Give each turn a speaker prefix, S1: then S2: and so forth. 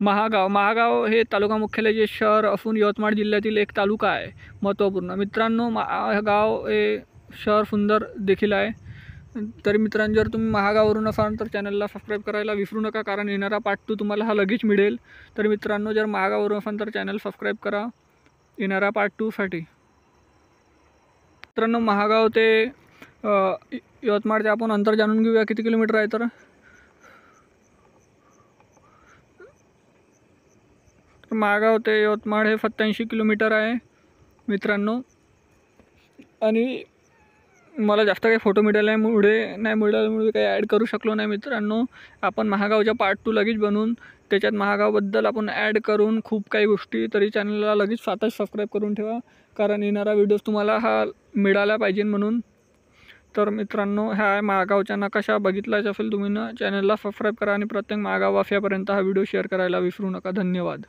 S1: महागाव हे तालुका मुख्यालयाचे शहर असून यवतमाळ जिल्ह्यातील एक तालुका आहे महत्त्वपूर्ण। मित्रांनो, महागाव हे शहर सुंदर देखील आहे। तरी मित्रांनो, जर तुम्ही महागाववरून असाल तर चॅनलला सबस्क्राईब करायला विसरू नका, कारण येणारा पार्ट 2 तुम्हाला हा लगेच मिळेल। तर मित्रांनो, जर महागाववरून असाल तर चॅनल सबस्क्राईब करा येणारा पार्ट 2 साठी। मित्रांनो, महागाव ते यवतमाळचे आपण अंतर जाणून घेऊया किती किलोमीटर आहे। तर महागाव ते यवतमाळ हे 87 किलोमीटर आहे मित्रांनो। आणि मला जास्त काही फोटो मिळाल्यामुळे काही ॲड करू शकलो नाही मित्रांनो। आपण महागावच्या पार्ट 2 लगेच बनवून त्याच्यात महागावबद्दल आपण ॲड करून खूप काही गोष्टी। तरी चॅनलला लगेच स्वतःच सबस्क्राईब करून ठेवा, कारण येणारा व्हिडिओज तुम्हाला हा मिळाला पाहिजे म्हणून। तर मित्रांनो, ह्या महागावचा नकाशा बघितलाच असेल तुम्ही ना, चॅनलला सबस्क्राईब करा आणि प्रत्येक महागाव वासियापर्यंत हा व्हिडिओ शेअर करायला विसरू नका। धन्यवाद।